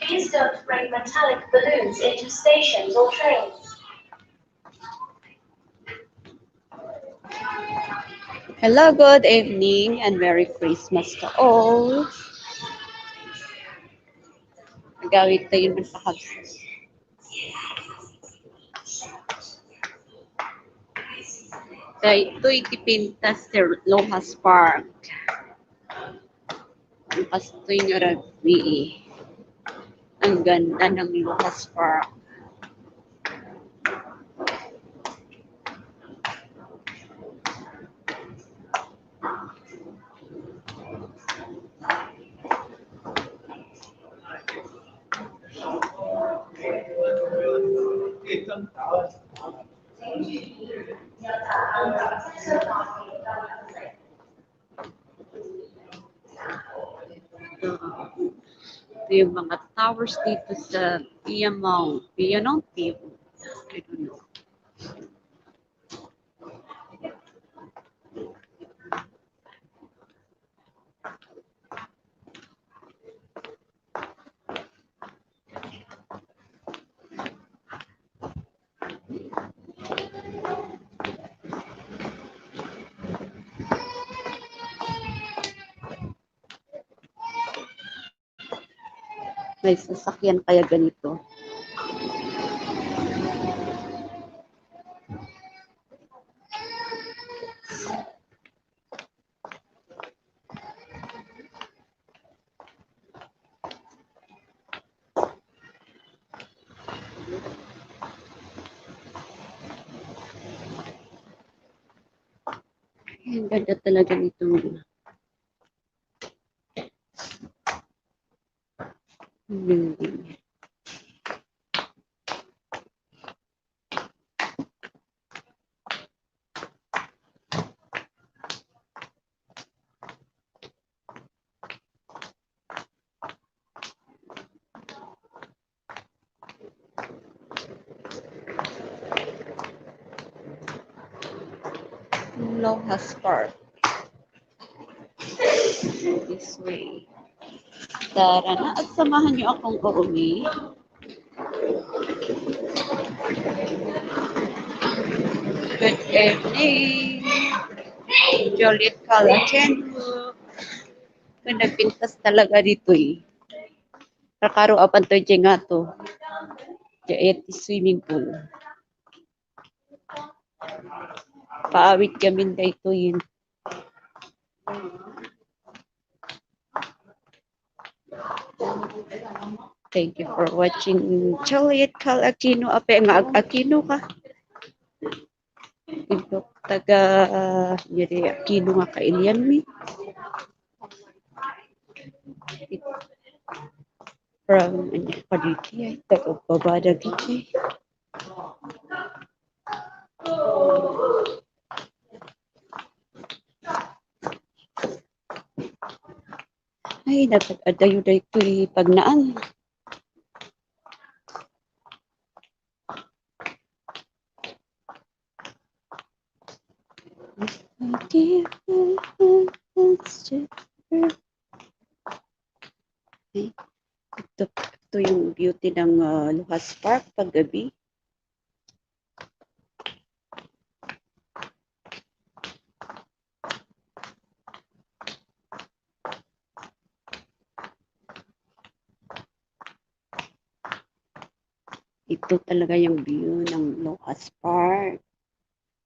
Please don't bring metallic balloons into stations or trains. Hello, good evening, and Merry Christmas to all. Nagawit tayo ng pahagsos. Kaya ito'y pintas sa Lohas Park. Ang kastoy nga rabii. Ang ganda ng Lohas Park. Ito yung mga towers dito sa Piamount. I don't know. May sasakyan kaya ganito. Ang ganda talaga nito. Building. Lohas Park. This way. Tara na at samahan niyo akong uuwi. Good evening. Jolit Kalachenwo. Kung nagpintas talaga dito eh. Rakaro apan to nga to. Diet swimming pool. Paawit kami dito yun. Thank you for watching. Jolit Kalachenwo. Ape nga Aquino ka. Ito taga jadi Aquino nga kailian mi. From Paditi ay taga babada giti. Ay, dapat adayo-dayo ito'y pagnaan. Ito yung beauty ng Lohas Park paggabi. Ito talaga yung view ng Lohas Park.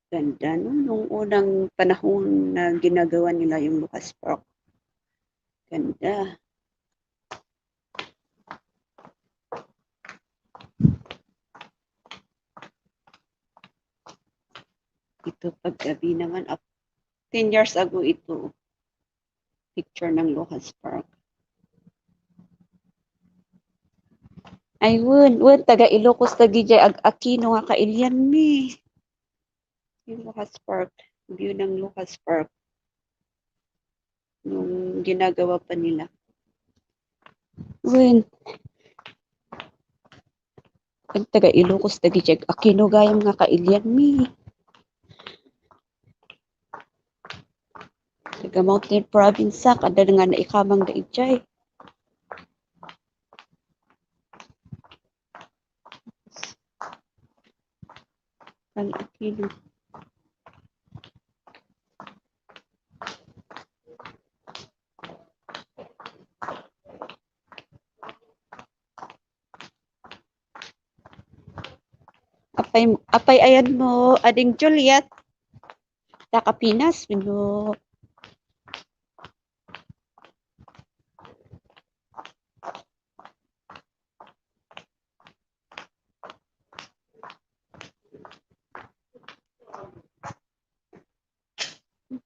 Ganda, no? Nung unang panahon na ginagawa nila yung Lohas Park. Ganda. Ito paggabi naman. 10 years ago ito. Picture ng Lohas Park. Ay, wun, taga Ilocos, tagijay, Aquino nga kailian mi. Yung Lohas Park, view ng Lohas Park. Nung ginagawa pa nila. Wun. Ang taga Ilocos, tagijay, Aquino gayam nga kailian mi. Taga Mountain Province, kada nga na ikamang daijay. Ang akilo. Apay ayan mo, ading Juliet. Takapinas, no.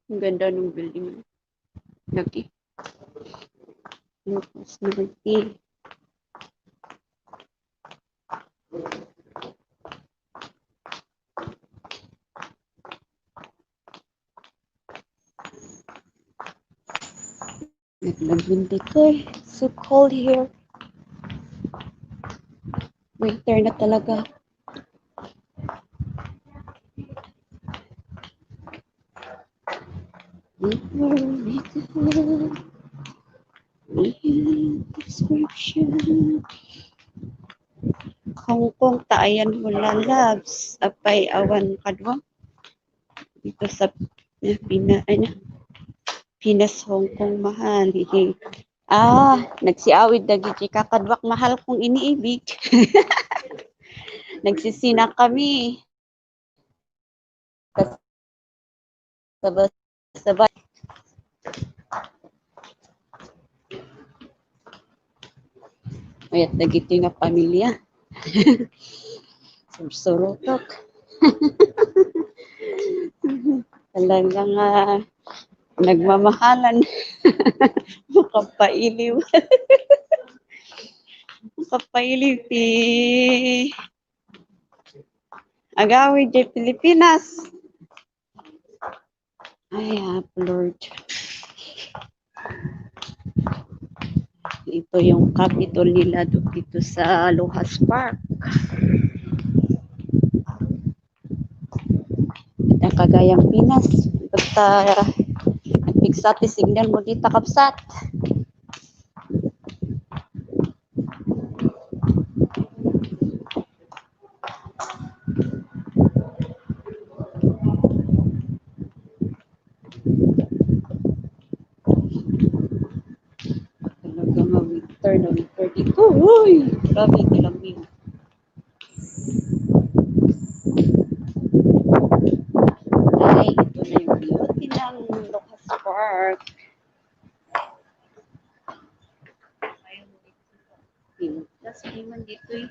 Ang ganda ng building. Lagi. Lohas na lagi. Naglambindi ko eh. So cold here. Winter na talaga. Description. Hong Kong taayan mo na loves. Apay awan kadwa. Dito sa Pinas, Hong Kong mahal. Nagsiawid na giti kakadwak mahal kong iniibig. Nagsisina kami. Sabay. Mayat na giti nga pamilya. Surutok. Talagang nagmamahalan. Makapailiw. Makapailiw ti agawid di Pilipinas. Ay, Lord. Ito yung capitol nila dito sa Lohas Park. Ang Cagayang Pinas. Basta nagpigsat signal mo dito kapsat. Talagang winter dito. Uy! Grabe kilamig. Ay, ito na yung beauty ng Lohas Park. Pintas naman dito eh.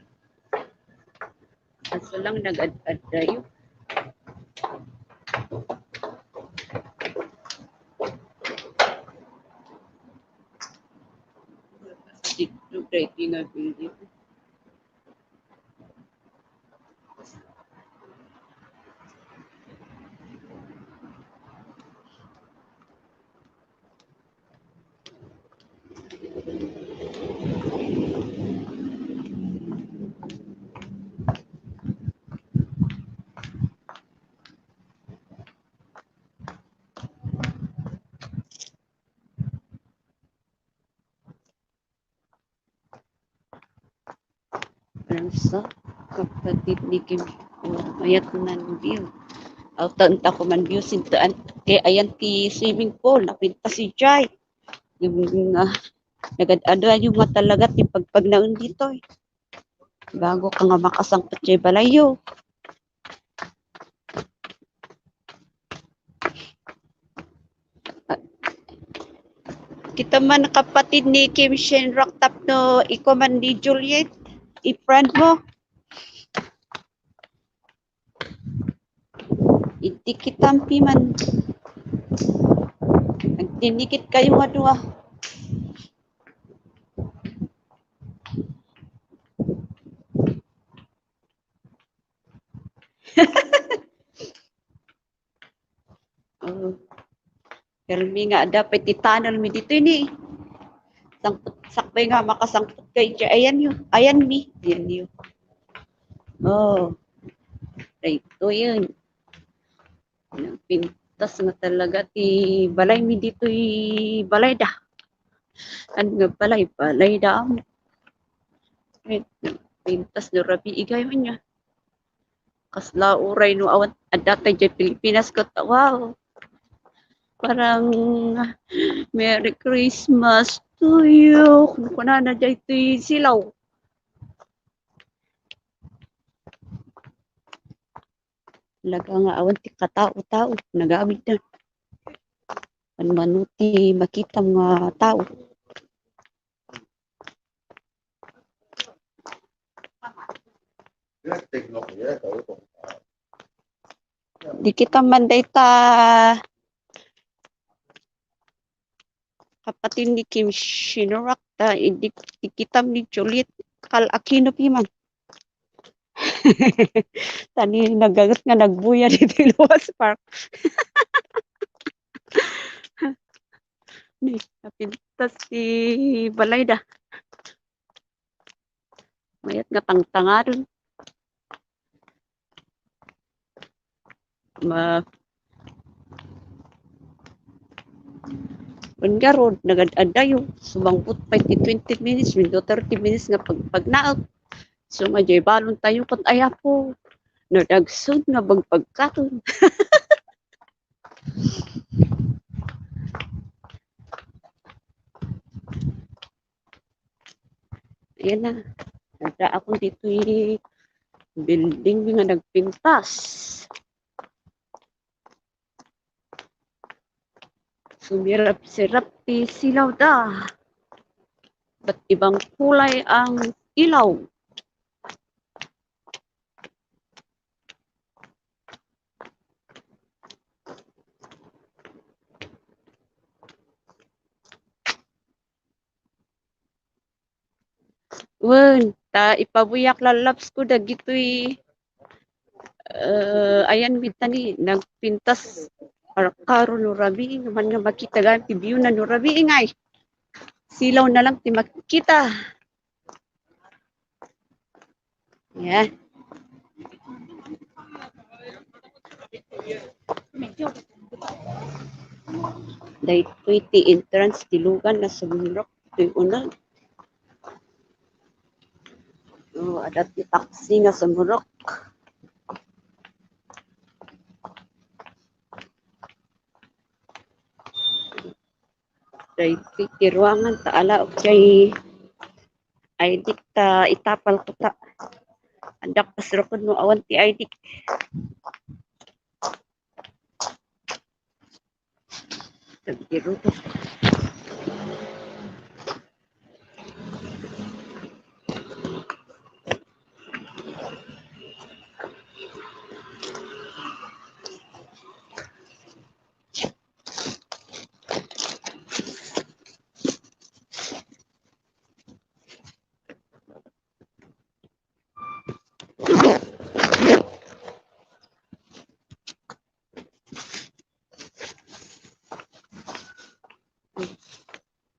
Kaso lang nag-ad-ad tayo. Dito breaking a video. Sa kapatid ni Kim, mayat man view. Tanta ko man view sintaan. Kaya ayan ti swimming pool, napinta si Jai. Yung nagad-ada yung mga talaga ti pagpagnaon dito eh. Bago ka nga makasangkot Jai balayo. Kita man kapatid ni Kim Shen Rock Tap no iko man ni Juliet. I-friend mo. Itikitampi man. Nagtinikit kayo nga dua. Kalmi nga dapat itanol mi dito ni. Sakpay nga makasangkot kay Jay. Ayan yun. Ayan mi. Ayan yun. Ito yun. Pintas nga talaga ti balay mi dito balay da. Ano nga balay da mo. Pintas na rabii igayon niya. Kasla uray no awan adatay dyan Pilipinas ko. Wow. Parang Merry Christmas to you. Kung na dyan ito'y silaw. Laga nga awan ti katao-tao. Nagamit na. Manuti makita mga tao. Di kita manday ta kapatid ni Kim Shinorak ta di kita ni Juliet kal Aquino piman. Tani nagagat nga nagbuya dito Lohas Park. Ni napintas si Balayda. Mayat nga tangtangaron. Pagkaroon, nagad-adayo, sumangput pa 20 minutes, 30 minutes nga pagnaot. So, majay balon tayo pat ayapo. Nadagsod nga bagpagkaton. Ayan na. Nada ako dito building nga nagpintas. Sumirap-sirap silaw da. Ba't ibang kulay ang ilaw? Wen, ta ipabuyak lalabs ko dagitoy ayan mitani nagpintas karo no rabii naman nga makita gan ti view na no rabii ingay. Silaw na lang ti makita. Yan. Dahil ti entrance ti lugan na sumurok ti una. Adat ti taxi nga sumurok. Dahil ti ruangan ta ala o kay ay dik ta itapal ko ta. Andak pasrokod mo awan ti ay dik. Tagiro to.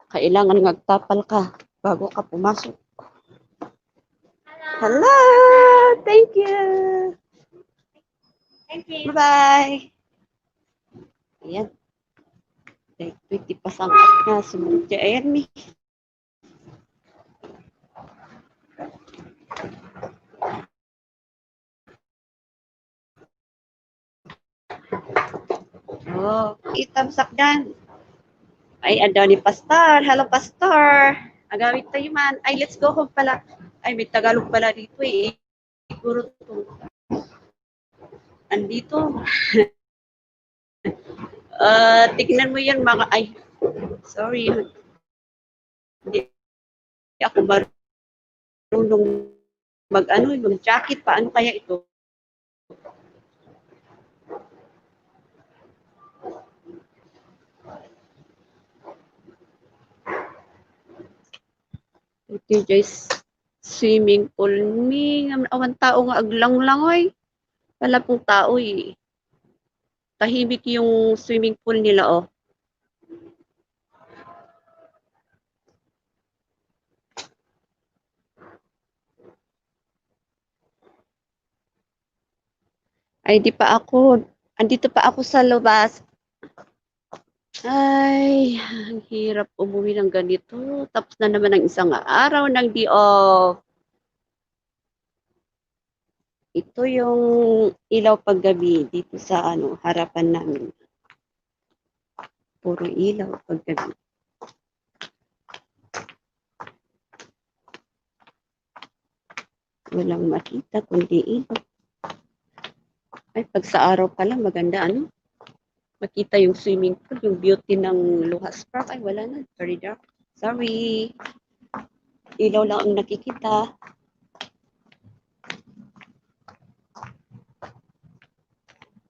Kailangan magtapal ka bago ka pumasok. Hello! Thank you! Thank you. Bye-bye! Ayan. Dahil 20 pasangkat na sumunod siya. Ayan mi. Oh, itam sakdan. Ay, ando ni Pastor. Hello, Pastor. Agawit tayo man. Ay, let's go home pala. Ay, may Tagalog pala dito eh. Siguro to. Andito. Tignan mo yan mga, ay, sorry. Hindi ako marunong mag-jacket. Paano kaya ito? Ito guys, swimming pool ni awan tao nga aglang-langoy. Wala pong tao eh. Tahimik yung swimming pool nila oh. Ay di pa ako, andito pa ako sa labas. Ay, ang hirap umuwi ng ganito. Tapos na naman ang isang araw ng di off. Ito yung ilaw paggabi dito sa harapan namin. Puro ilaw paggabi. Walang makita kundi ilaw. Ay, pag sa araw pa lang maganda makita yung swimming pool, yung beauty ng Lohas Park. Ay, wala na. Very dark. Sorry. Ilaw lang ang nakikita.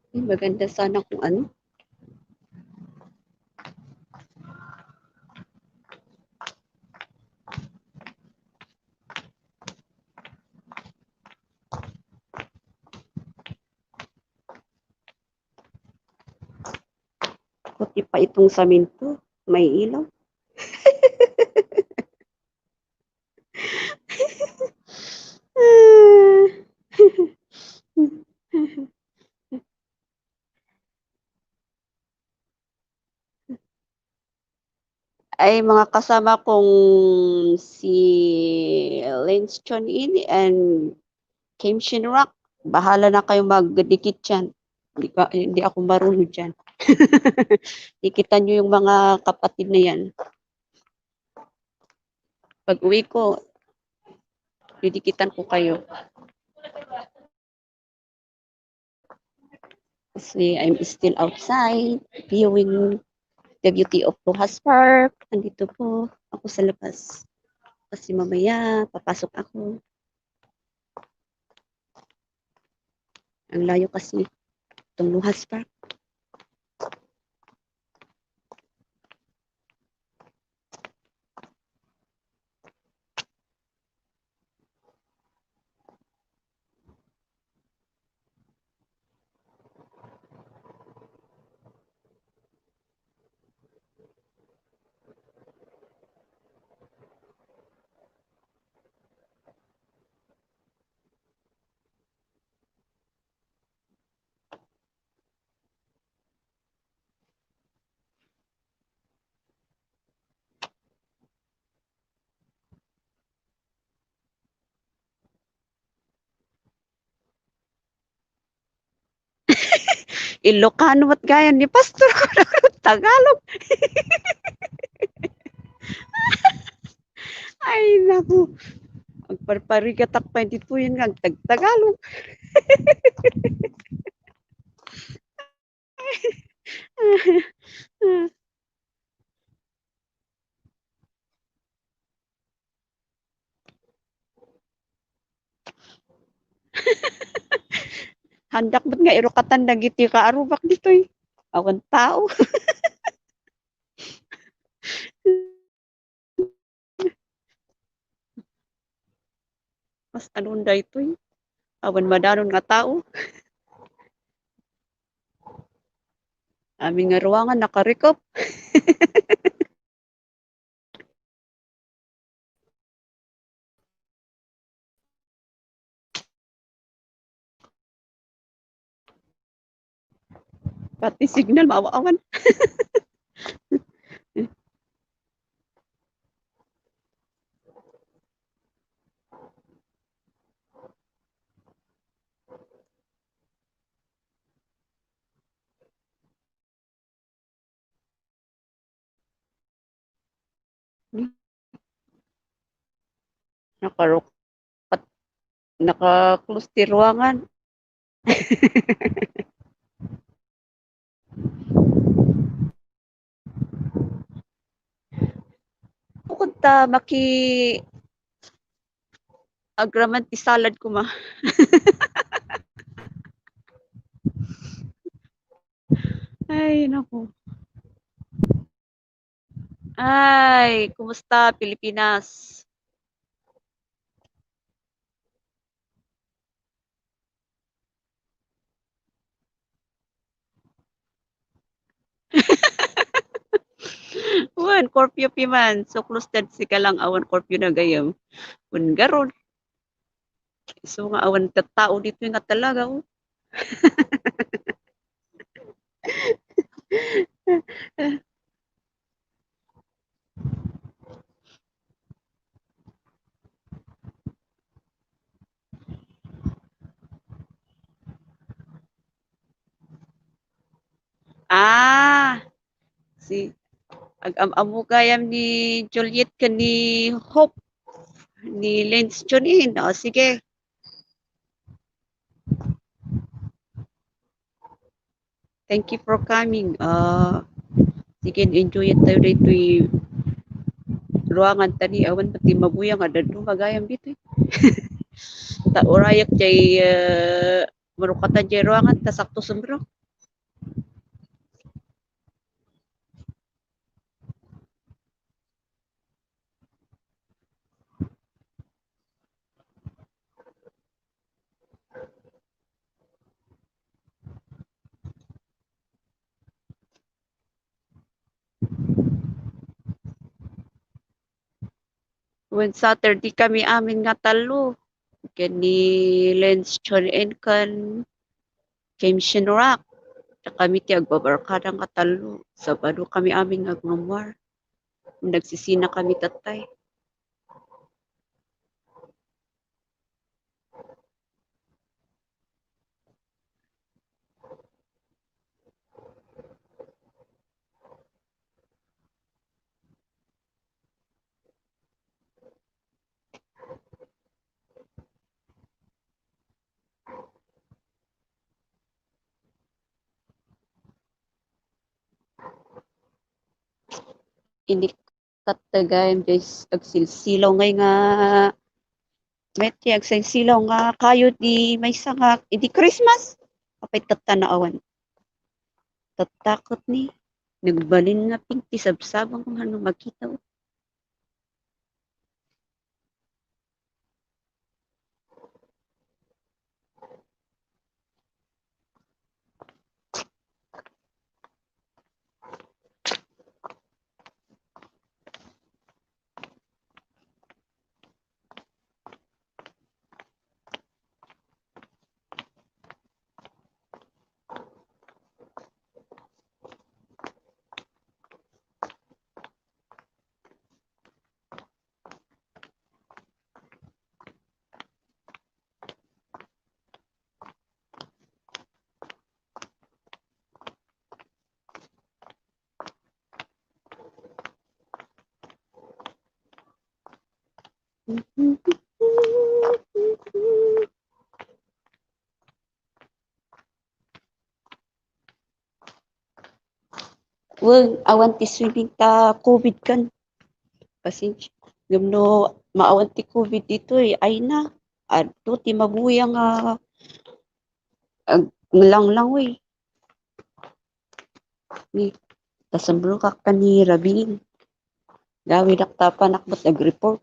Ay, maganda sana kung puti pa itong saminto. May ilaw. Ay, mga kasama kong si Lance Chonin and Kim Shinrock. Bahala na kayo magdikit dyan. Hindi ako marunong dyan. Dikitan nyo yung mga kapatid na yan. Pag uwi ko, didikitan ko kayo. Kasi I'm still outside viewing the beauty of Lohas Park. Nandito po ako sa labas. Kasi mamaya papasok ako. Ang layo kasi itong Lohas Park. Ilocano at gaya ni Pastor ko na Tagalog. Ay, naku. Magparparigatak pa dito yun nga, Tagalog. Handak ba't nga irokatan na giti ka arubak dito eh. Awan tao. Mas anong da ito eh. Awan madanon nga tao. Aming nga ruangan nakarikop. Pati signal maawawan. Nakarokat, naka-close ti ruangan. Bukod ta agraman ti salad ko ma. Ay, naku. Ay, kumusta Pilipinas? Wan, curfew piman. So, close dead si ka lang awan curfew na gayam. Kun garon. So, nga awan tao dito nga talaga. Oh. Si ag-am-amo gayam ni Juliet ka ni Hope ni Lance Chunin. O, sige. Thank you for coming. Sige, enjoy it tayo dito ruangan tani awan pati mabuyang ada magayam dito. Ta urayak jay marukatan jay ruangan ta sakto sumbro. When Saturday kami amin nga talo. Kani Lens Chon and kan Kim Shinrak. Kami ti agbabarkada nga talo. Sabado kami amin nga agmamwar. Nagsisina kami tatay. Ini katagayan guys agsilsilaw ngay nga Meti agsilsilaw nga kayo di may sangak idi Christmas. Kapay tatanaawan. Tatakot ni. Nagbalin nga pinti sabsabang kung ano makita. Wag awan ti swimming ta COVID kan. Pasensya. Gamno maawan ti COVID dito ay na. Adto ti mabuyang langlang we. Ni tasambro ka ni Rabin. Gawi daktapan akbot ag-report.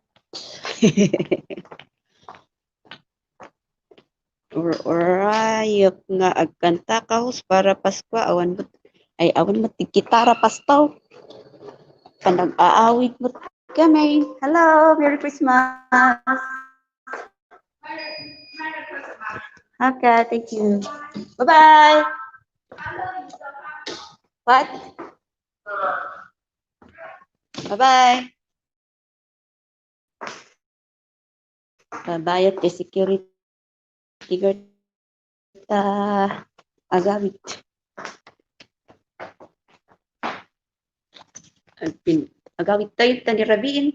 Orayok nga agkanta kahus para Pasko awan mo ay awan mo tigitara pastaw. Panag-aawit mo kami. Hello, Merry Christmas. Okay, thank you. Bye-bye. What? Bye-bye. Bayad kay security guard agawit. Agawit tayo ni Rabiin.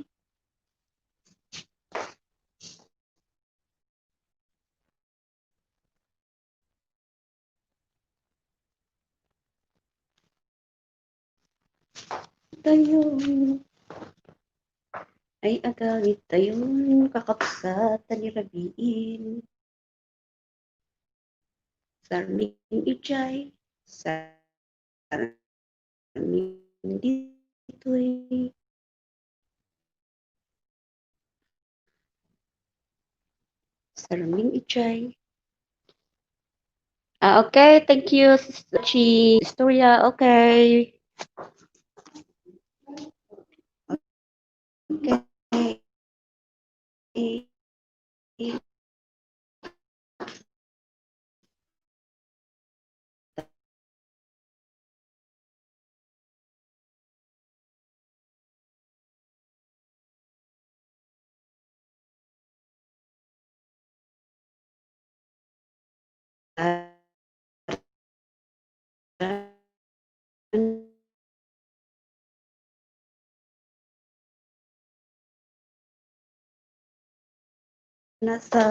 Tayo ay agawit tayo kakapsatan ni Rabiin. Sarning ijay, sarning dito'y. Sarning ijay. Okay, thank you, Sister Chi. Historia, okay. Okay. nasa